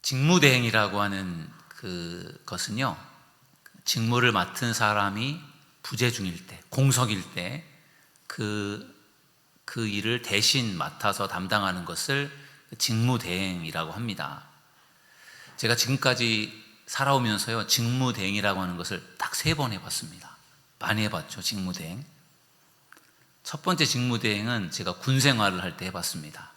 직무대행이라고 하는 그것은요, 직무를 맡은 사람이 부재 중일 때, 공석일 때 그 일을 대신 맡아서 담당하는 것을 직무대행이라고 합니다. 제가 지금까지 살아오면서요, 직무대행이라고 하는 것을 딱 3번 해봤습니다. 많이 해봤죠, 직무대행. 첫 번째 직무대행은 제가 군 생활을 할 때 해봤습니다.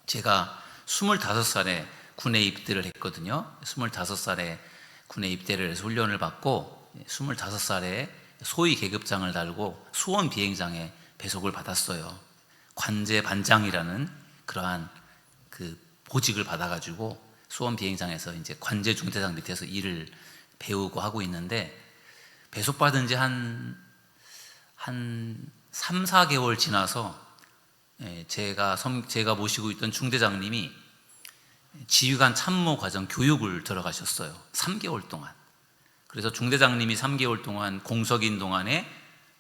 제가 25살에 군에 입대를 했거든요. 25살에 군에 입대를 해서 훈련을 받고 25살에 소위 계급장을 달고 수원 비행장에 배속을 받았어요. 관제 반장이라는 그러한 그 보직을 받아가지고 수원 비행장에서 이제 관제 중대장 밑에서 일을 배우고 하고 있는데, 배속받은 지 한 3, 4개월 지나서 제가 모시고 있던 중대장님이 지휘관 참모 과정 교육을 들어가셨어요. 3개월 동안. 그래서 중대장님이 3개월 동안 공석인 동안에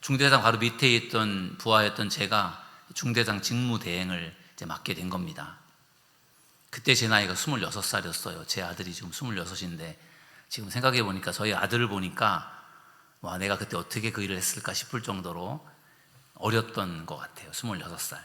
중대장 바로 밑에 있던 부하였던 제가 중대장 직무대행을 이제 맡게 된 겁니다. 그때 제 나이가 26살이었어요. 제 아들이 지금 26인데 지금 생각해 보니까 저희 아들을 보니까 와, 내가 그때 어떻게 그 일을 했을까 싶을 정도로 어렸던 것 같아요. 26살.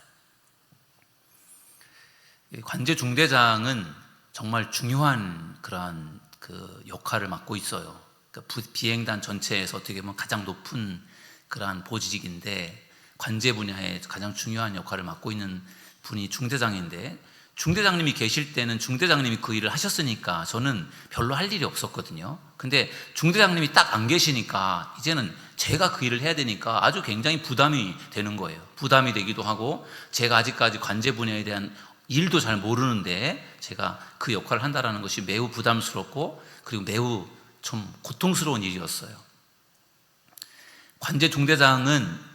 관제 중대장은 정말 중요한 그러한 그 역할을 맡고 있어요. 그러니까 비행단 전체에서 어떻게 보면 가장 높은 그러한 보직인데, 관제 분야에 가장 중요한 역할을 맡고 있는 분이 중대장인데, 중대장님이 계실 때는 중대장님이 그 일을 하셨으니까 저는 별로 할 일이 없었거든요. 근데 중대장님이 딱 안 계시니까 이제는 제가 그 일을 해야 되니까 아주 굉장히 부담이 되는 거예요. 부담이 되기도 하고, 제가 아직까지 관제 분야에 대한 일도 잘 모르는데 제가 그 역할을 한다는 것이 매우 부담스럽고, 그리고 매우 좀 고통스러운 일이었어요. 관제 중대장은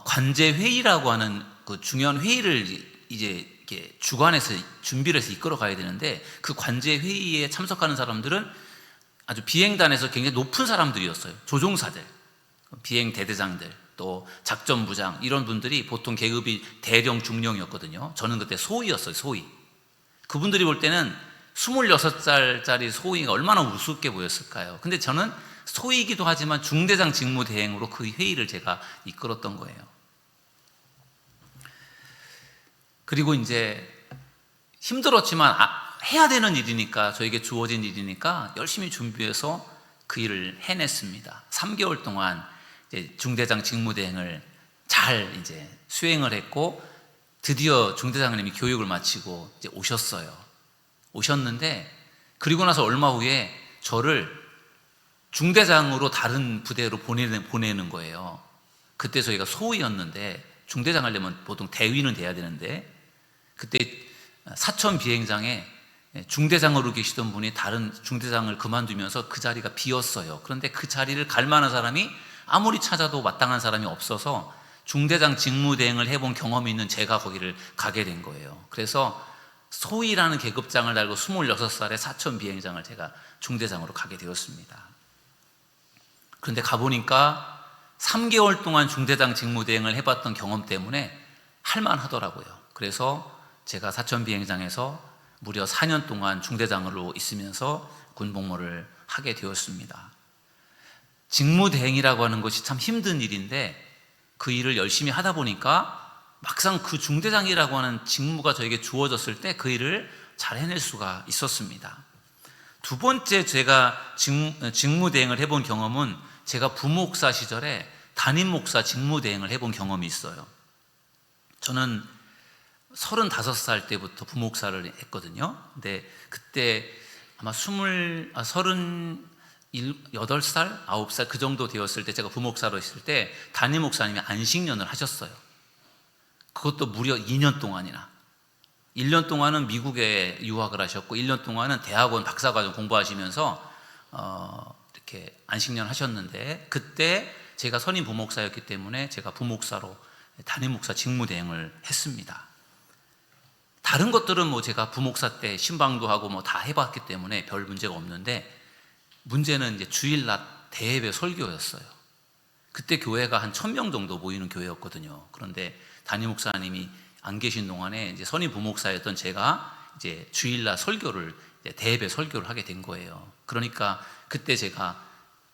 관제 회의라고 하는 그 중요한 회의를 이제 이렇게 주관해서 준비를 해서 이끌어 가야 되는데, 그 관제 회의에 참석하는 사람들은 아주 비행단에서 굉장히 높은 사람들이었어요. 조종사들, 비행 대대장들, 또 작전부장, 이런 분들이 보통 계급이 대령, 중령이었거든요. 저는 그때 소위였어요. 소위. 그분들이 볼 때는 26살짜리 소위가 얼마나 우습게 보였을까요? 근데 저는 소위이기도 하지만 중대장 직무대행으로 그 회의를 제가 이끌었던 거예요. 그리고 이제 힘들었지만 해야 되는 일이니까, 저에게 주어진 일이니까 열심히 준비해서 그 일을 해냈습니다. 3개월 동안 이제 중대장 직무대행을 잘 이제 수행을 했고, 드디어 중대장님이 교육을 마치고 이제 오셨는데, 그리고 나서 얼마 후에 저를 중대장으로 다른 부대로 보내는 거예요. 그때 저희가 소위였는데, 중대장 하려면 보통 대위는 돼야 되는데, 그때 사천 비행장에 중대장으로 계시던 분이 다른 중대장을 그만두면서 그 자리가 비었어요. 그런데 그 자리를 갈 만한 사람이 아무리 찾아도 마땅한 사람이 없어서 중대장 직무대행을 해본 경험이 있는 제가 거기를 가게 된 거예요. 그래서 소위라는 계급장을 달고 26살에 사천 비행장을 제가 중대장으로 가게 되었습니다. 그런데 가보니까 3개월 동안 중대장 직무대행을 해봤던 경험 때문에 할만하더라고요. 그래서 제가 사천 비행장에서 무려 4년 동안 중대장으로 있으면서 군복무를 하게 되었습니다. 직무대행이라고 하는 것이 참 힘든 일인데, 그 일을 열심히 하다 보니까 막상 그 중대장이라고 하는 직무가 저에게 주어졌을 때 그 일을 잘 해낼 수가 있었습니다. 두 번째 제가 직무대행을 해본 경험은, 제가 부목사 시절에 담임목사 직무대행을 해본 경험이 있어요. 저는 35살 때부터 부목사를 했거든요. 근데 그때 아마 38살, 9살 그 정도 되었을 때, 제가 부목사로 했을 때 담임 목사님이 안식년을 하셨어요. 그것도 무려 2년 동안이나. 1년 동안은 미국에 유학을 하셨고, 1년 동안은 대학원 박사과정 공부하시면서 이렇게 안식년 하셨는데, 그때 제가 선임 부목사였기 때문에 제가 부목사로 담임 목사 직무대행을 했습니다. 다른 것들은 뭐 제가 부목사 때 신방도 하고 뭐 다 해봤기 때문에 별 문제가 없는데, 문제는 이제 주일낮 대예배 설교였어요. 그때 교회가 한 1000명 정도 모이는 교회였거든요. 그런데 담임 목사님이 안 계신 동안에 이제 선임 부목사였던 제가 이제 주일날 설교를 이제 대예배 설교를 하게 된 거예요. 그러니까 그때 제가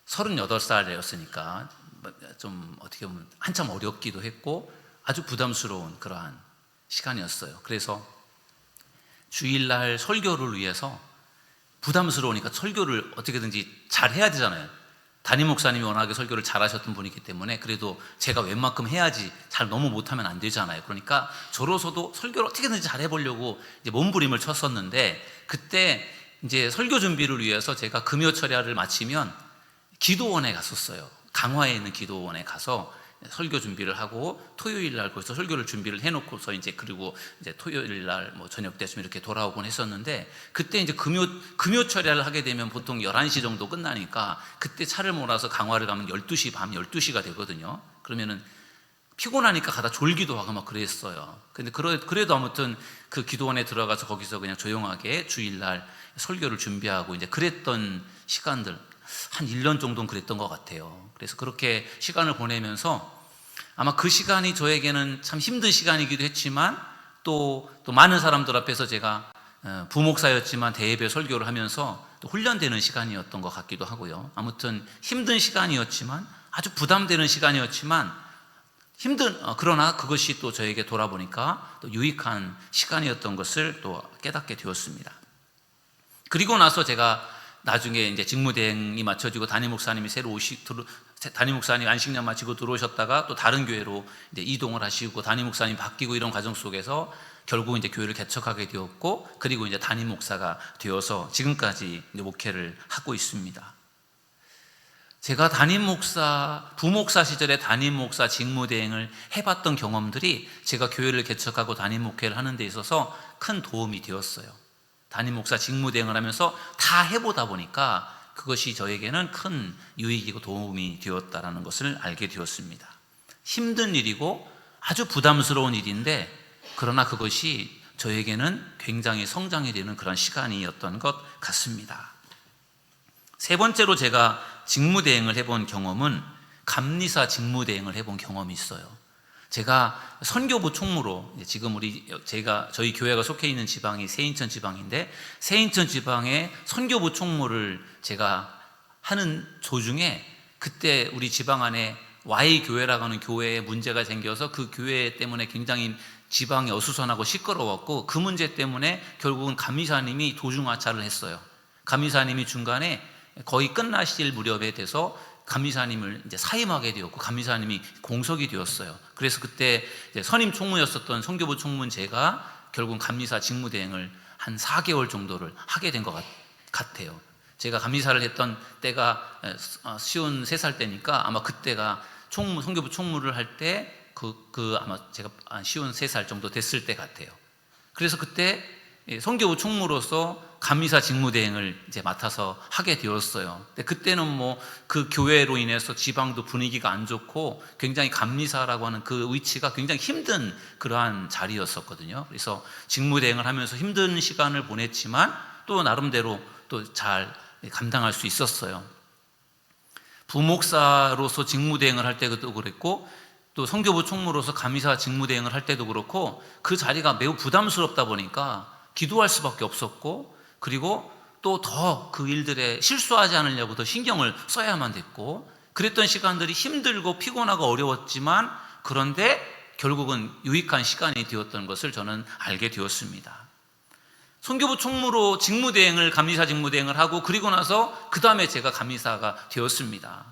38살이었으니까 좀 어떻게 보면 한참 어렵기도 했고 아주 부담스러운 그러한 시간이었어요. 그래서 주일날 설교를 위해서 부담스러우니까 설교를 어떻게든지 잘 해야 되잖아요. 담임 목사님이 워낙에 설교를 잘 하셨던 분이기 때문에 그래도 제가 웬만큼 해야지, 잘 너무 못하면 안 되잖아요. 그러니까 저로서도 설교를 어떻게든지 잘 해보려고 이제 몸부림을 쳤었는데, 그때 이제 설교 준비를 위해서 제가 금요철야를 마치면 기도원에 갔었어요. 강화에 있는 기도원에 가서 설교 준비를 하고 토요일 날 거기서 설교를 준비를 해놓고서 이제 그리고 이제 토요일 날 뭐 저녁 때쯤 이렇게 돌아오곤 했었는데, 그때 이제 금요철야를 하게 되면 보통 11시 정도 끝나니까 그때 차를 몰아서 강화를 가면 12시, 밤 12시가 되거든요. 그러면은 피곤하니까 가다 졸기도 하고 막 그랬어요. 근데 그래도 아무튼 그 기도원에 들어가서 거기서 그냥 조용하게 주일날 설교를 준비하고 이제 그랬던 시간들, 한 1년 정도는 그랬던 것 같아요. 그래서 그렇게 시간을 보내면서 아마 그 시간이 저에게는 참 힘든 시간이기도 했지만 또 많은 사람들 앞에서 제가 부목사였지만 대예배 설교를 하면서 또 훈련되는 시간이었던 것 같기도 하고요. 아무튼 힘든 시간이었지만, 아주 부담되는 시간이었지만 그러나 그것이 또 저에게 돌아보니까 또 유익한 시간이었던 것을 또 깨닫게 되었습니다. 그리고 나서 제가 나중에 이제 직무대행이 맞춰지고 담임 목사님이 담임 목사님 안식년 마치고 들어오셨다가 또 다른 교회로 이제 이동을 하시고 담임 목사님 바뀌고 이런 과정 속에서 결국 이제 교회를 개척하게 되었고, 그리고 이제 담임 목사가 되어서 지금까지 이제 목회를 하고 있습니다. 제가 부목사 시절에 담임 목사 직무대행을 해봤던 경험들이 제가 교회를 개척하고 담임 목회를 하는 데 있어서 큰 도움이 되었어요. 담임 목사 직무대행을 하면서 다 해보다 보니까 그것이 저에게는 큰 유익이고 도움이 되었다는 것을 알게 되었습니다. 힘든 일이고 아주 부담스러운 일인데, 그러나 그것이 저에게는 굉장히 성장이 되는 그런 시간이었던 것 같습니다. 세 번째로 제가 직무대행을 해본 경험은 감리사 직무대행을 해본 경험이 있어요. 제가 선교부 총무로, 지금 저희 교회가 속해 있는 지방이 세인천 지방인데, 세인천 지방의 선교부 총무를 제가 하는 도중에 그때 우리 지방 안에 Y교회라고 하는 교회에 문제가 생겨서 그 교회 때문에 굉장히 지방이 어수선하고 시끄러웠고, 그 문제 때문에 결국은 감리사님이 도중하차를 했어요. 감리사님이 중간에 거의 끝나실 무렵에 돼서 감리사님을 이제 사임하게 되었고 감리사님이 공석이 되었어요. 그래서 그때 이제 선임 총무였었던 선교부 총무는 제가 결국 감리사 직무대행을 한 4개월 정도를 하게 된 것 같아요. 제가 감리사를 했던 때가 53살 때니까 아마 그때가 선교부 총무를 할 때 아마 제가 한 53살 정도 됐을 때 같아요. 그래서 그때 선교부 총무로서 감리사 직무대행을 이제 맡아서 하게 되었어요. 근데 그때는 뭐 그 교회로 인해서 지방도 분위기가 안 좋고 굉장히 감리사라고 하는 그 위치가 굉장히 힘든 그러한 자리였었거든요. 그래서 직무대행을 하면서 힘든 시간을 보냈지만 또 나름대로 또 잘 감당할 수 있었어요. 부목사로서 직무대행을 할 때도 그랬고, 또 선교부 총무로서 감리사 직무대행을 할 때도 그렇고, 그 자리가 매우 부담스럽다 보니까 기도할 수밖에 없었고, 그리고 또 더 그 일들에 실수하지 않으려고 더 신경을 써야만 됐고, 그랬던 시간들이 힘들고 피곤하고 어려웠지만, 그런데 결국은 유익한 시간이 되었던 것을 저는 알게 되었습니다. 선교부 총무로 감리사 직무대행을 하고, 그리고 나서 그 다음에 제가 감리사가 되었습니다.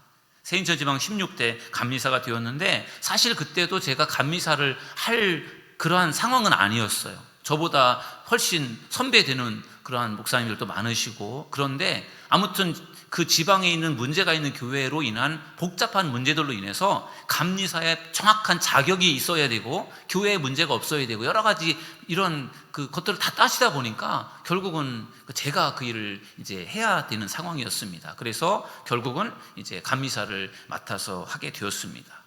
세인천 지방 16대 감리사가 되었는데, 사실 그때도 제가 감리사를 할 그러한 상황은 아니었어요. 저보다 훨씬 선배되는 그러한 목사님들도 많으시고, 그런데 아무튼 그 지방에 있는 문제가 있는 교회로 인한 복잡한 문제들로 인해서 감리사에 정확한 자격이 있어야 되고 교회에 문제가 없어야 되고 여러 가지 이런 그 것들을 다 따지다 보니까 결국은 제가 그 일을 이제 해야 되는 상황이었습니다. 그래서 결국은 이제 감리사를 맡아서 하게 되었습니다.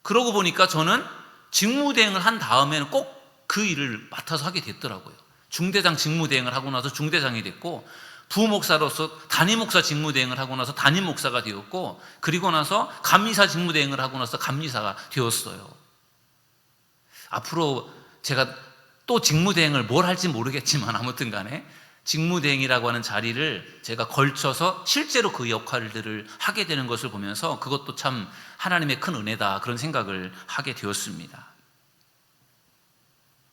그러고 보니까 저는 직무대행을 한 다음에는 꼭 그 일을 맡아서 하게 됐더라고요. 중대장 직무대행을 하고 나서 중대장이 됐고, 부목사로서 담임목사 직무대행을 하고 나서 담임목사가 되었고, 그리고 나서 감리사 직무대행을 하고 나서 감리사가 되었어요. 앞으로 제가 또 직무대행을 뭘 할지 모르겠지만 아무튼 간에 직무대행이라고 하는 자리를 제가 걸쳐서 실제로 그 역할들을 하게 되는 것을 보면서 그것도 참 하나님의 큰 은혜다, 그런 생각을 하게 되었습니다.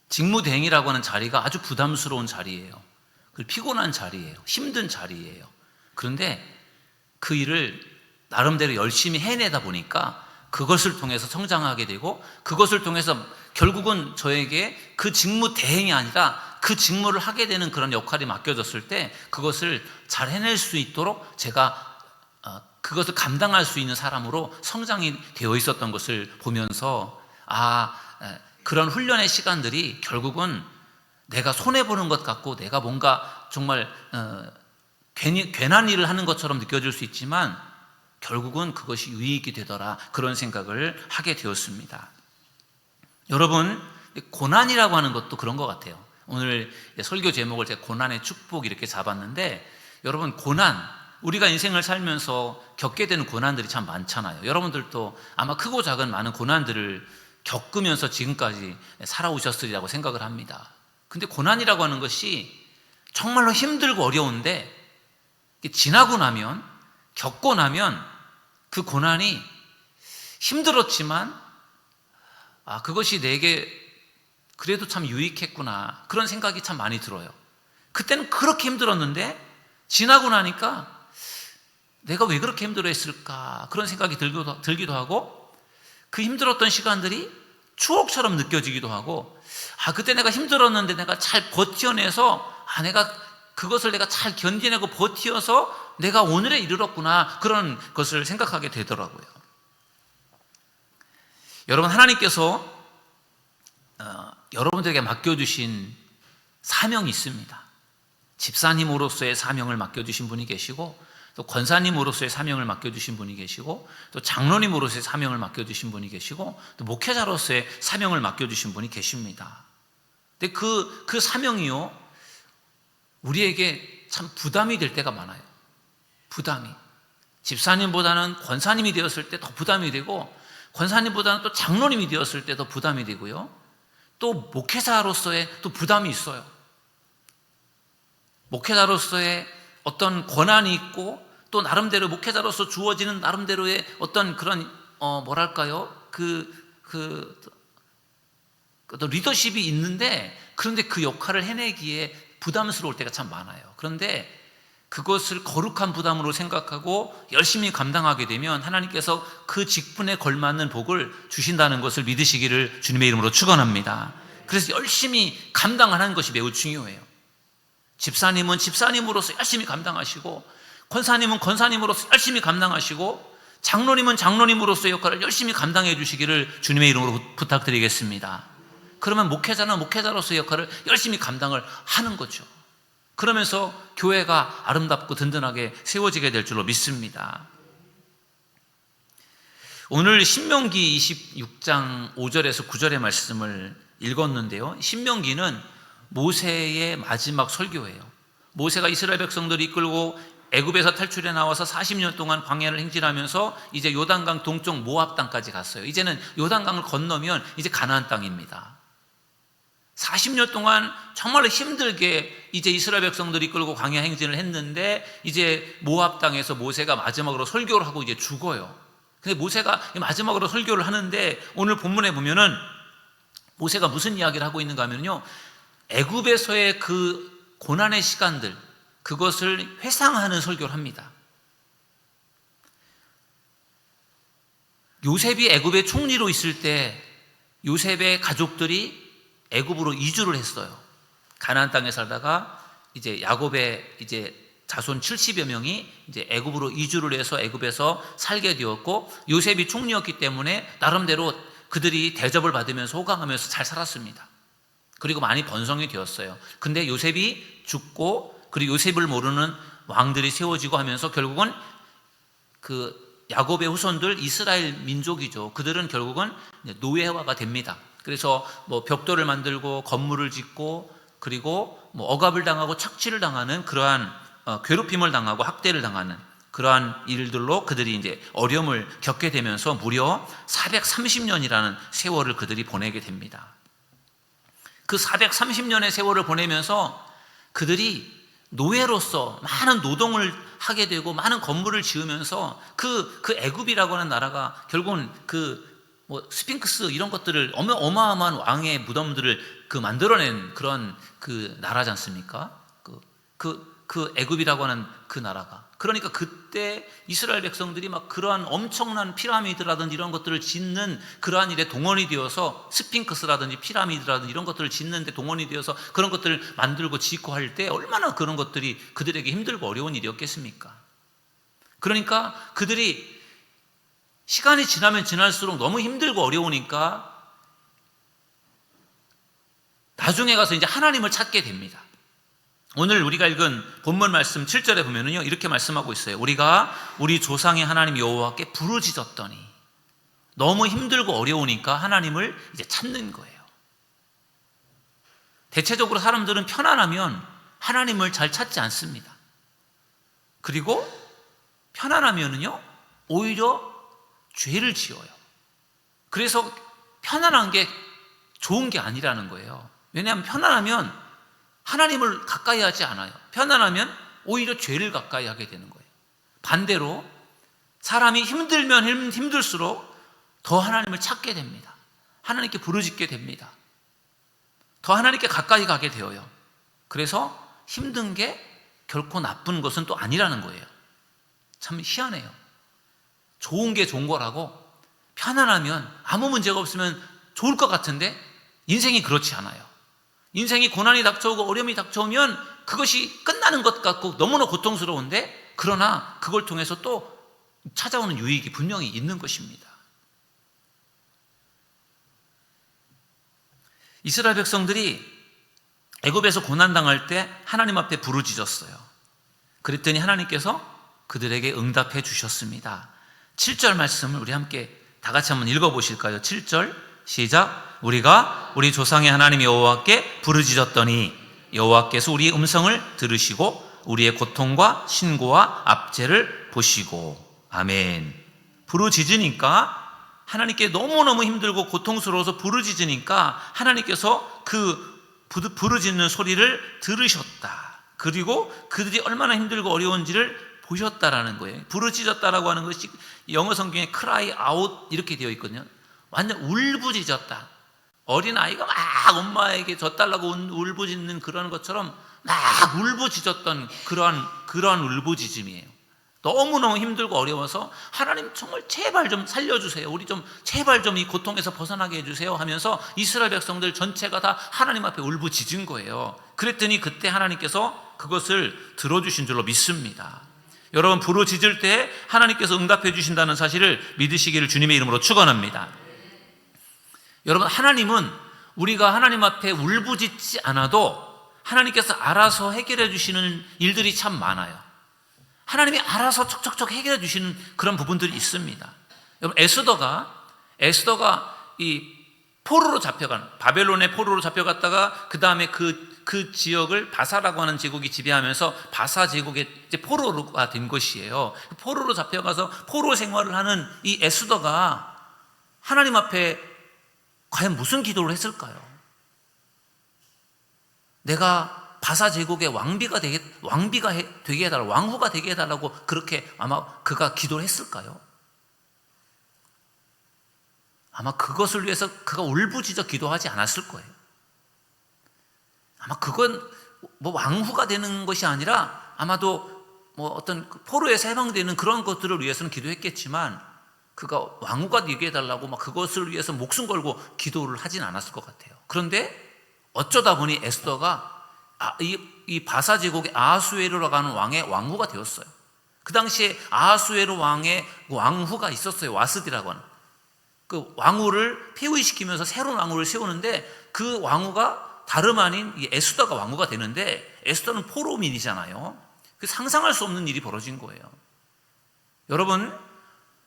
직무대행이라고 하는 자리가 아주 부담스러운 자리예요. 피곤한 자리예요. 힘든 자리예요. 그런데 그 일을 나름대로 열심히 해내다 보니까 그것을 통해서 성장하게 되고, 그것을 통해서 결국은 저에게 그 직무 대행이 아니라 그 직무를 하게 되는 그런 역할이 맡겨졌을 때 그것을 잘 해낼 수 있도록 제가 그것을 감당할 수 있는 사람으로 성장이 되어 있었던 것을 보면서, 그런 훈련의 시간들이 결국은 내가 손해보는 것 같고 내가 뭔가 정말 괜한 일을 하는 것처럼 느껴질 수 있지만 결국은 그것이 유익이 되더라, 그런 생각을 하게 되었습니다. 여러분, 고난이라고 하는 것도 그런 것 같아요. 오늘 설교 제목을 제가 고난의 축복 이렇게 잡았는데, 여러분, 고난, 우리가 인생을 살면서 겪게 되는 고난들이 참 많잖아요. 여러분들도 아마 크고 작은 많은 고난들을 겪으면서 지금까지 살아오셨으리라고 생각을 합니다. 근데 고난이라고 하는 것이 정말로 힘들고 어려운데 지나고 나면, 겪고 나면 그 고난이 힘들었지만 그것이 내게 그래도 참 유익했구나, 그런 생각이 참 많이 들어요. 그때는 그렇게 힘들었는데 지나고 나니까 내가 왜 그렇게 힘들어했을까, 그런 생각이 들기도 하고, 그 힘들었던 시간들이 추억처럼 느껴지기도 하고, 그때 내가 힘들었는데 내가 잘 버텨내서 그것을 내가 잘 견디내고 버텨서 내가 오늘에 이르렀구나, 그런 것을 생각하게 되더라고요. 여러분, 하나님께서 여러분들에게 맡겨주신 사명이 있습니다. 집사님으로서의 사명을 맡겨주신 분이 계시고, 또 권사님으로서의 사명을 맡겨주신 분이 계시고, 또 장로님으로서의 사명을 맡겨주신 분이 계시고, 또 목회자로서의 사명을 맡겨주신 분이 계십니다. 근데 그 사명이요, 우리에게 참 부담이 될 때가 많아요. 부담이. 집사님보다는 권사님이 되었을 때 더 부담이 되고, 권사님보다는 또 장로님이 되었을 때 더 부담이 되고요, 또 목회자로서의 또 부담이 있어요. 목회자로서의 어떤 권한이 있고, 또 나름대로 목회자로서 주어지는 나름대로의 어떤 그런 리더십이 있는데, 그런데 그 역할을 해내기에 부담스러울 때가 참 많아요. 그런데 그것을 거룩한 부담으로 생각하고 열심히 감당하게 되면 하나님께서 그 직분에 걸맞는 복을 주신다는 것을 믿으시기를 주님의 이름으로 축원합니다. 그래서 열심히 감당하는 것이 매우 중요해요. 집사님은 집사님으로서 열심히 감당하시고, 권사님은 권사님으로서 열심히 감당하시고, 장로님은 장로님으로서의 역할을 열심히 감당해 주시기를 주님의 이름으로 부탁드리겠습니다. 그러면 목회자는 목회자로서의 역할을 열심히 감당을 하는 거죠. 그러면서 교회가 아름답고 든든하게 세워지게 될 줄로 믿습니다. 오늘 신명기 26장 5절에서 9절의 말씀을 읽었는데요, 신명기는 모세의 마지막 설교예요. 모세가 이스라엘 백성들을 이끌고 애굽에서 탈출해 나와서 40년 동안 광야를 행진하면서 이제 요단강 동쪽 모압 땅까지 갔어요. 이제는 요단강을 건너면 이제 가나안 땅입니다. 40년 동안 정말로 힘들게 이제 이스라엘 백성들이 이끌고 광야 행진을 했는데, 이제 모압 땅에서 모세가 마지막으로 설교를 하고 이제 죽어요. 근데 모세가 마지막으로 설교를 하는데, 오늘 본문에 보면은 모세가 무슨 이야기를 하고 있는가 하면요, 애굽에서의 그 고난의 시간들, 그것을 회상하는 설교를 합니다. 요셉이 애굽의 총리로 있을 때 요셉의 가족들이 애굽으로 이주를 했어요. 가나안 땅에 살다가 이제 야곱의 이제 자손 70여 명이 이제 애굽으로 이주를 해서 애굽에서 살게 되었고, 요셉이 총리였기 때문에 나름대로 그들이 대접을 받으면서 호강하면서 잘 살았습니다. 그리고 많이 번성이 되었어요. 근데 요셉이 죽고, 그리고 요셉을 모르는 왕들이 세워지고 하면서 결국은 그 야곱의 후손들, 이스라엘 민족이죠, 그들은 결국은 노예화가 됩니다. 그래서 벽돌을 만들고 건물을 짓고, 그리고 억압을 당하고 착취를 당하는 그러한 괴롭힘을 당하고 학대를 당하는 그러한 일들로 그들이 이제 어려움을 겪게 되면서 무려 430년이라는 세월을 그들이 보내게 됩니다. 그 430년의 세월을 보내면서 그들이 노예로서 많은 노동을 하게 되고 많은 건물을 지으면서 그 애굽이라고 하는 나라가 결국은 스핑크스 이런 것들을 어마어마한 왕의 무덤들을 만들어낸 그런 나라지 않습니까? 그 애굽이라고 하는 그 나라가. 그러니까 그때 이스라엘 백성들이 막 그러한 엄청난 피라미드라든지 이런 것들을 짓는 그러한 일에 동원이 되어서 스핑크스라든지 피라미드라든지 이런 것들을 짓는데 동원이 되어서 그런 것들을 만들고 짓고 할 때 얼마나 그런 것들이 그들에게 힘들고 어려운 일이었겠습니까? 그러니까 그들이 시간이 지나면 지날수록 너무 힘들고 어려우니까 나중에 가서 이제 하나님을 찾게 됩니다. 오늘 우리가 읽은 본문 말씀 7절에 보면은요, 이렇게 말씀하고 있어요. 우리가 우리 조상의 하나님 여호와께 부르짖었더니, 너무 힘들고 어려우니까 하나님을 이제 찾는 거예요. 대체적으로 사람들은 편안하면 하나님을 잘 찾지 않습니다. 그리고 편안하면은요, 오히려 죄를 지어요. 그래서 편안한 게 좋은 게 아니라는 거예요. 왜냐하면 편안하면 하나님을 가까이 하지 않아요. 편안하면 오히려 죄를 가까이 하게 되는 거예요. 반대로 사람이 힘들면 힘들수록 더 하나님을 찾게 됩니다. 하나님께 부르짖게 됩니다. 더 하나님께 가까이 가게 되어요. 그래서 힘든 게 결코 나쁜 것은 또 아니라는 거예요. 참 희한해요. 좋은 게 좋은 거라고, 편안하면 아무 문제가 없으면 좋을 것 같은데 인생이 그렇지 않아요. 인생이 고난이 닥쳐오고 어려움이 닥쳐오면 그것이 끝나는 것 같고 너무나 고통스러운데, 그러나 그걸 통해서 또 찾아오는 유익이 분명히 있는 것입니다. 이스라엘 백성들이 애굽에서 고난당할 때 하나님 앞에 부르짖었어요. 그랬더니 하나님께서 그들에게 응답해 주셨습니다. 7절 말씀을 우리 함께 다 같이 한번 읽어보실까요? 7절 시작. 우리가 우리 조상의 하나님 여호와께 부르짖었더니 여호와께서 우리의 음성을 들으시고 우리의 고통과 신고와 압제를 보시고. 아멘. 부르짖으니까, 하나님께 너무너무 힘들고 고통스러워서 부르짖으니까 하나님께서 그 부르짖는 소리를 들으셨다. 그리고 그들이 얼마나 힘들고 어려운지를 보셨다라는 거예요. 부르짖었다라고 하는 것이 영어 성경에 cry out 이렇게 되어 있거든요. 완전 울부짖었다. 어린아이가 막 엄마에게 젖달라고 울부짖는 그런 것처럼 막 울부짖었던 그러한 울부짖음이에요. 너무너무 힘들고 어려워서 하나님 정말 제발 좀 살려주세요. 우리 좀 제발 좀 이 고통에서 벗어나게 해주세요 하면서 이스라엘 백성들 전체가 다 하나님 앞에 울부짖은 거예요. 그랬더니 그때 하나님께서 그것을 들어주신 줄로 믿습니다. 여러분, 부르짖을 때 하나님께서 응답해 주신다는 사실을 믿으시기를 주님의 이름으로 축원합니다. 여러분, 하나님은 우리가 하나님 앞에 울부짖지 않아도 하나님께서 알아서 해결해 주시는 일들이 참 많아요. 하나님이 알아서 척척척 해결해 주시는 그런 부분들이 있습니다. 여러분, 에스더가 이 포로로 잡혀간, 바벨론의 포로로 잡혀갔다가 그 다음에 그 지역을 바사라고 하는 제국이 지배하면서 바사 제국의 이제 포로가 된 것이에요. 포로로 잡혀가서 포로 생활을 하는 이 에스더가 하나님 앞에 과연 무슨 기도를 했을까요? 내가 바사 제국의 왕비가 되게 해달라, 왕후가 되게 해달라고 그렇게 아마 그가 기도를 했을까요? 아마 그것을 위해서 그가 울부짖어 기도하지 않았을 거예요. 아마 그건 왕후가 되는 것이 아니라 아마도 어떤 포로에서 해방되는 그런 것들을 위해서는 기도했겠지만, 그가 왕후가 되게 해달라고 그것을 위해서 목숨 걸고 기도를 하진 않았을 것 같아요. 그런데 어쩌다 보니 에스더가 이 바사 제국의 아하수에로라고 하는 왕의 왕후가 되었어요. 그 당시에 아하수에로 왕의 왕후가 있었어요. 와스디라고 하는. 그 왕후를 폐위시키면서 새로운 왕후를 세우는데, 그 왕후가 다름 아닌 이 에스더가 왕후가 되는데, 에스더는 포로민이잖아요. 상상할 수 없는 일이 벌어진 거예요. 여러분,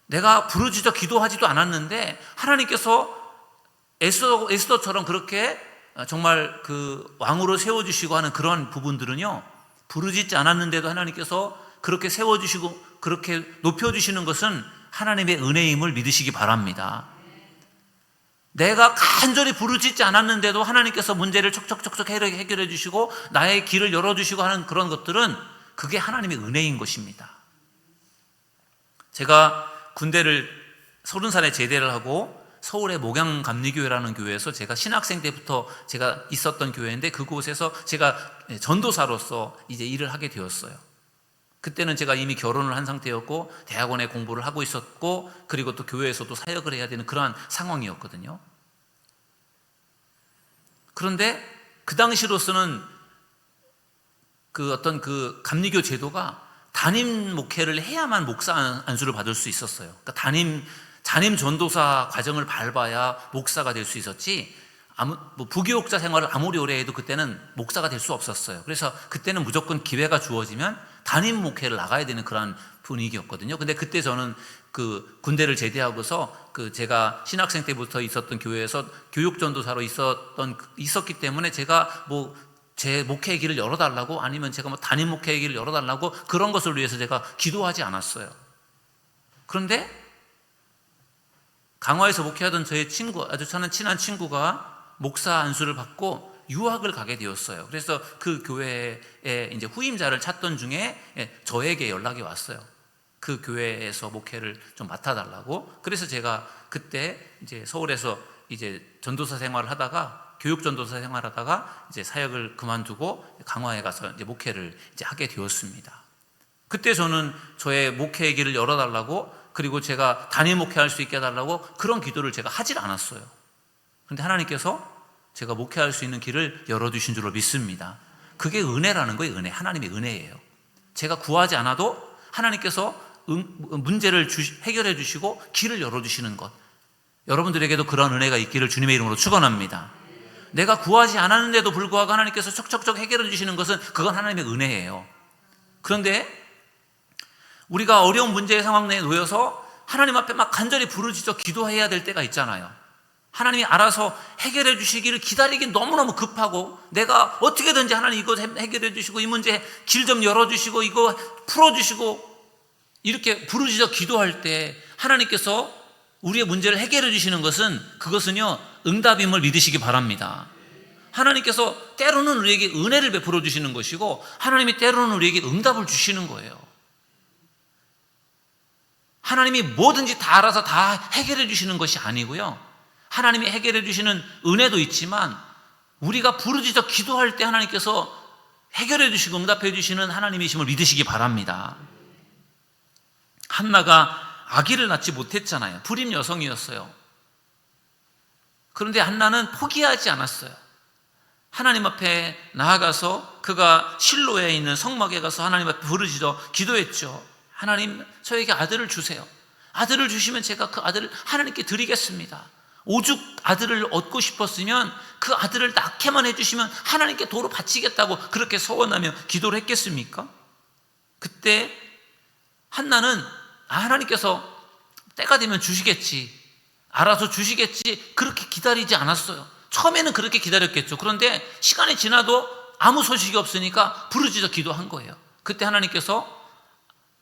내가 부르짖어 기도하지도 않았는데 하나님께서 에스더처럼 그렇게 정말 그 왕으로 세워주시고 하는 그런 부분들은요, 부르짖지 않았는데도 하나님께서 그렇게 세워주시고 그렇게 높여주시는 것은 하나님의 은혜임을 믿으시기 바랍니다. 내가 간절히 부르짖지 않았는데도 하나님께서 문제를 척척척척 해결해 주시고 나의 길을 열어주시고 하는 그런 것들은 그게 하나님의 은혜인 것입니다. 제가 군대를 30살에 제대를 하고 서울의 목양감리교회라는 교회에서 제가 신학생 때부터 제가 있었던 교회인데 그곳에서 제가 전도사로서 이제 일을 하게 되었어요. 그때는 제가 이미 결혼을 한 상태였고 대학원에 공부를 하고 있었고 그리고 또 교회에서도 사역을 해야 되는 그러한 상황이었거든요. 그런데 그 당시로서는 그 어떤 그 감리교 제도가 담임 목회를 해야만 목사 안수를 받을 수 있었어요. 그러니까 잔임 전도사 과정을 밟아야 목사가 될 수 있었지 부교육자 생활을 아무리 오래 해도 그때는 목사가 될 수 없었어요. 그래서 그때는 무조건 기회가 주어지면 담임 목회를 나가야 되는 그런 분위기였거든요. 근데 그때 저는 그 군대를 제대하고서 그 제가 신학생 때부터 있었던 교회에서 교육전도사로 있었기 때문에 제가 뭐 제 목회의 길을 열어달라고 아니면 제가 뭐 담임 목회의 길을 열어달라고 그런 것을 위해서 제가 기도하지 않았어요. 그런데 강화에서 목회하던 저의 친구, 아주 저는 친한 친구가 목사 안수를 받고 유학을 가게 되었어요. 그래서 그 교회에 이제 후임자를 찾던 중에 저에게 연락이 왔어요. 그 교회에서 목회를 좀 맡아달라고. 그래서 제가 그때 이제 서울에서 이제 전도사 생활을 하다가 교육 전도사 생활하다가 이제 사역을 그만두고 강화에 가서 이제 목회를 이제 하게 되었습니다. 그때 저는 저의 목회의 길을 열어달라고 그리고 제가 담임 목회할 수 있게 해달라고 그런 기도를 제가 하질 않았어요. 그런데 하나님께서 제가 목회할 수 있는 길을 열어주신 줄로 믿습니다. 그게 은혜라는 거예요. 은혜. 하나님의 은혜예요. 제가 구하지 않아도 하나님께서 문제를 해결해 주시고 길을 열어주시는 것. 여러분들에게도 그런 은혜가 있기를 주님의 이름으로 축원합니다. 내가 구하지 않았는데도 불구하고 하나님께서 척척척 해결해 주시는 것은 그건 하나님의 은혜예요. 그런데 우리가 어려운 문제의 상황 내에 놓여서 하나님 앞에 막 간절히 부르짖어 기도해야 될 때가 있잖아요. 하나님이 알아서 해결해 주시기를 기다리기 너무너무 급하고 내가 어떻게든지 하나님 이거 해결해 주시고 이 문제 길 좀 열어주시고 이거 풀어주시고 이렇게 부르짖어 기도할 때 하나님께서 우리의 문제를 해결해 주시는 것은 그것은요 응답임을 믿으시기 바랍니다. 하나님께서 때로는 우리에게 은혜를 베풀어 주시는 것이고 하나님이 때로는 우리에게 응답을 주시는 거예요. 하나님이 뭐든지 다 알아서 다 해결해 주시는 것이 아니고요, 하나님이 해결해 주시는 은혜도 있지만 우리가 부르짖어 기도할 때 하나님께서 해결해 주시고 응답해 주시는 하나님이심을 믿으시기 바랍니다. 한나가 아기를 낳지 못했잖아요. 불임 여성이었어요. 그런데 한나는 포기하지 않았어요. 하나님 앞에 나아가서 그가 실로에 있는 성막에 가서 하나님 앞에 부르짖어 기도했죠. 하나님, 저에게 아들을 주세요. 아들을 주시면 제가 그 아들을 하나님께 드리겠습니다. 오죽 아들을 얻고 싶었으면 그 아들을 낳게만 해주시면 하나님께 도로 바치겠다고 그렇게 서원하며 기도를 했겠습니까? 그때 한나는 하나님께서 때가 되면 주시겠지, 알아서 주시겠지, 그렇게 기다리지 않았어요. 처음에는 그렇게 기다렸겠죠. 그런데 시간이 지나도 아무 소식이 없으니까 부르짖어 기도한 거예요. 그때 하나님께서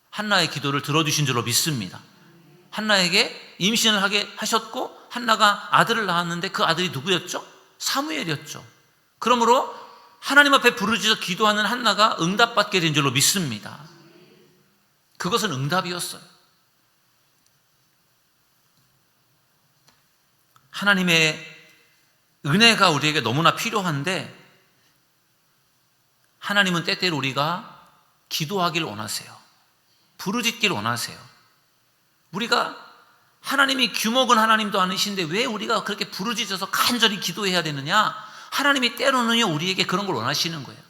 한나의 기도를 들어주신 줄로 믿습니다. 한나에게 임신을 하게 하셨고 한나가 아들을 낳았는데 그 아들이 누구였죠? 사무엘이었죠. 그러므로 하나님 앞에 부르짖어 기도하는 한나가 응답받게 된 줄로 믿습니다. 그것은 응답이었어요. 하나님의 은혜가 우리에게 너무나 필요한데 하나님은 때때로 우리가 기도하길 원하세요. 부르짖길 원하세요. 우리가 하나님이 규모근 하나님도 아니신데 왜 우리가 그렇게 부르짖어서 간절히 기도해야 되느냐? 하나님이 때로는요 우리에게 그런 걸 원하시는 거예요.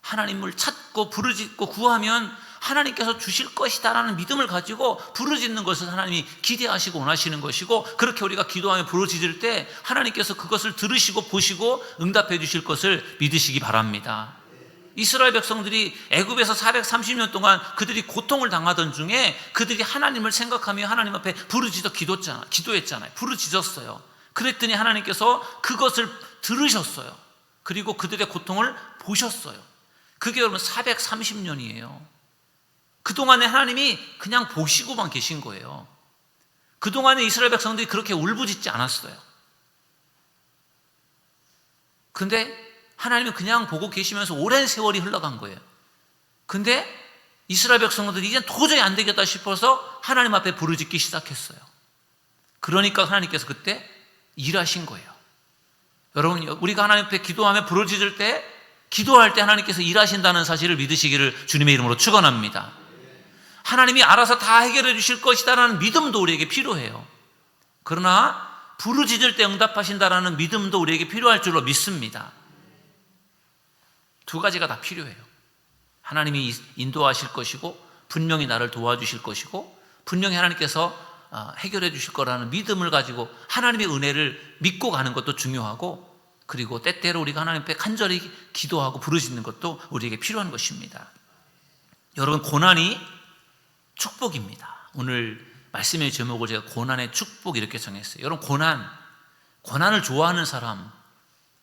하나님을 찾고 부르짖고 구하면 하나님께서 주실 것이다라는 믿음을 가지고 부르짖는 것을 하나님이 기대하시고 원하시는 것이고, 그렇게 우리가 기도하며 부르짖을 때 하나님께서 그것을 들으시고 보시고 응답해 주실 것을 믿으시기 바랍니다. 이스라엘 백성들이 애굽에서 430년 동안 그들이 고통을 당하던 중에 그들이 하나님을 생각하며 하나님 앞에 부르짖어 기도했잖아요. 부르짖었어요. 그랬더니 하나님께서 그것을 들으셨어요. 그리고 그들의 고통을 보셨어요. 그게 여러분 430년이에요. 그동안에 하나님이 그냥 보시고만 계신 거예요. 그동안에 이스라엘 백성들이 그렇게 울부짖지 않았어요. 근데 하나님은 그냥 보고 계시면서 오랜 세월이 흘러간 거예요. 근데 이스라엘 백성들이 이제 도저히 안 되겠다 싶어서 하나님 앞에 부르짖기 시작했어요. 그러니까 하나님께서 그때 일하신 거예요. 여러분, 우리가 하나님 앞에 기도하며 부르짖을 때, 기도할 때 하나님께서 일하신다는 사실을 믿으시기를 주님의 이름으로 축원합니다. 하나님이 알아서 다 해결해 주실 것이다라는 믿음도 우리에게 필요해요. 그러나 부르짖을 때 응답하신다라는 믿음도 우리에게 필요할 줄로 믿습니다. 두 가지가 다 필요해요. 하나님이 인도하실 것이고 분명히 나를 도와주실 것이고 분명히 하나님께서 해결해 주실 거라는 믿음을 가지고 하나님의 은혜를 믿고 가는 것도 중요하고, 그리고 때때로 우리가 하나님 앞에 간절히 기도하고 부르짖는 것도 우리에게 필요한 것입니다. 여러분, 고난이 축복입니다. 오늘 말씀의 제목을 제가 고난의 축복 이렇게 정했어요. 여러분, 고난을 좋아하는 사람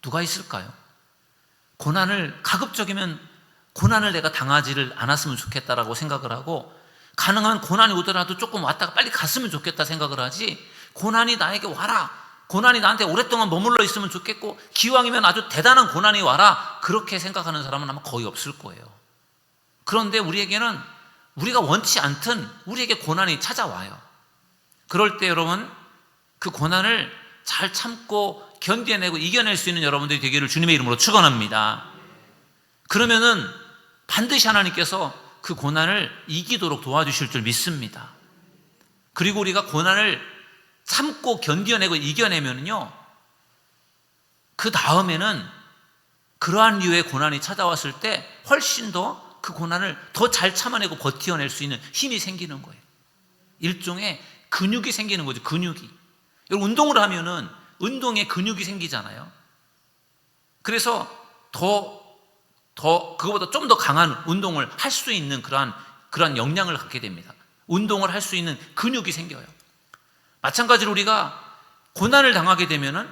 누가 있을까요? 고난을 가급적이면 고난을 내가 당하지를 않았으면 좋겠다라고 생각을 하고, 가능한 고난이 오더라도 조금 왔다가 빨리 갔으면 좋겠다 생각을 하지, 고난이 나에게 와라, 고난이 나한테 오랫동안 머물러 있으면 좋겠고 기왕이면 아주 대단한 고난이 와라, 그렇게 생각하는 사람은 아마 거의 없을 거예요. 그런데 우리에게는 우리가 원치 않든 우리에게 고난이 찾아와요. 그럴 때 여러분, 그 고난을 잘 참고 견뎌내고 이겨낼 수 있는 여러분들이 되기를 주님의 이름으로 축원합니다. 그러면은 반드시 하나님께서 그 고난을 이기도록 도와주실 줄 믿습니다. 그리고 우리가 고난을 참고 견뎌내고 이겨내면요, 그 다음에는 그러한 류의 고난이 찾아왔을 때 훨씬 더 그 고난을 더 잘 참아내고 버텨낼 수 있는 힘이 생기는 거예요. 일종의 근육이 생기는 거죠. 근육이. 여러분, 운동을 하면은 운동에 근육이 생기잖아요. 그래서 그거보다 좀 더 강한 운동을 할 수 있는 그러한 역량을 갖게 됩니다. 운동을 할 수 있는 근육이 생겨요. 마찬가지로 우리가 고난을 당하게 되면은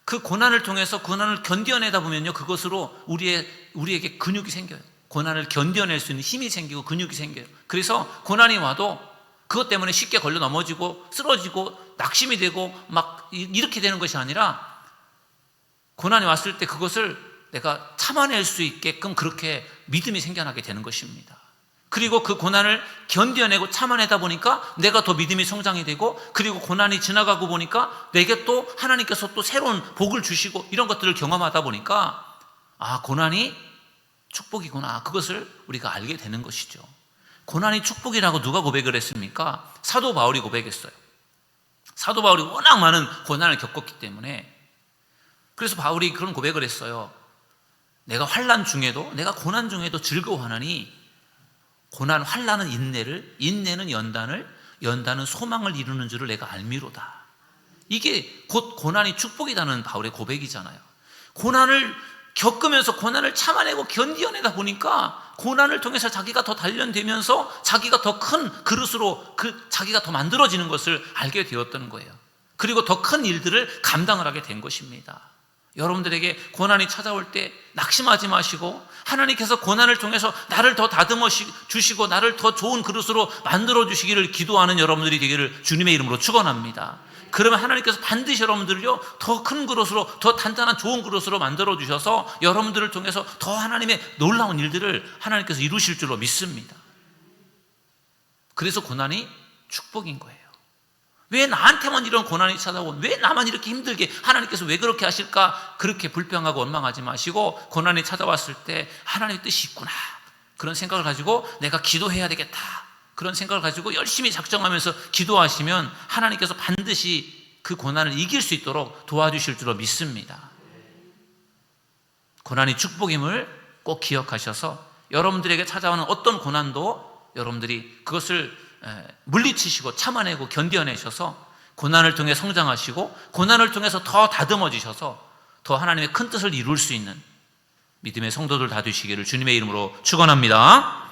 그 고난을 통해서 고난을 견뎌내다 보면요, 그것으로 우리에게 근육이 생겨요. 고난을 견뎌낼 수 있는 힘이 생기고 근육이 생겨요. 그래서 고난이 와도 그것 때문에 쉽게 걸려 넘어지고 쓰러지고 낙심이 되고 막 이렇게 되는 것이 아니라, 고난이 왔을 때 그것을 내가 참아낼 수 있게끔 그렇게 믿음이 생겨나게 되는 것입니다. 그리고 그 고난을 견뎌내고 참아내다 보니까 내가 더 믿음이 성장이 되고, 그리고 고난이 지나가고 보니까 내게 또 하나님께서 또 새로운 복을 주시고 이런 것들을 경험하다 보니까, 아, 고난이 축복이구나, 그것을 우리가 알게 되는 것이죠. 고난이 축복이라고 누가 고백을 했습니까? 사도 바울이 고백했어요. 사도 바울이 워낙 많은 고난을 겪었기 때문에. 그래서 바울이 그런 고백을 했어요. 내가 환난 중에도, 내가 고난 중에도 즐거워하나니, 고난, 환난은 인내를, 인내는 연단을, 연단은 소망을 이루는 줄을 내가 알미로다. 이게 곧 고난이 축복이라는 바울의 고백이잖아요. 고난을 겪으면서 고난을 참아내고 견뎌내다 보니까 고난을 통해서 자기가 더 단련되면서 자기가 더 큰 그릇으로 자기가 더 만들어지는 것을 알게 되었던 거예요. 그리고 더 큰 일들을 감당을 하게 된 것입니다. 여러분들에게 고난이 찾아올 때 낙심하지 마시고, 하나님께서 고난을 통해서 나를 더 다듬어 주시고 나를 더 좋은 그릇으로 만들어 주시기를 기도하는 여러분들이 되기를 주님의 이름으로 축원합니다. 그러면 하나님께서 반드시 여러분들을요, 더 큰 그릇으로, 더 단단한 좋은 그릇으로 만들어 주셔서 여러분들을 통해서 더 하나님의 놀라운 일들을 하나님께서 이루실 줄로 믿습니다. 그래서 고난이 축복인 거예요. 왜 나한테만 이런 고난이 찾아오고, 왜 나만 이렇게 힘들게, 하나님께서 왜 그렇게 하실까, 그렇게 불평하고 원망하지 마시고, 고난이 찾아왔을 때 하나님의 뜻이 있구나, 그런 생각을 가지고 내가 기도해야 되겠다, 그런 생각을 가지고 열심히 작정하면서 기도하시면 하나님께서 반드시 그 고난을 이길 수 있도록 도와주실 줄로 믿습니다. 고난이 축복임을 꼭 기억하셔서 여러분들에게 찾아오는 어떤 고난도 여러분들이 그것을 물리치시고 참아내고 견뎌내셔서 고난을 통해 성장하시고, 고난을 통해서 더 다듬어지셔서 더 하나님의 큰 뜻을 이룰 수 있는 믿음의 성도들 다 되시기를 주님의 이름으로 축원합니다.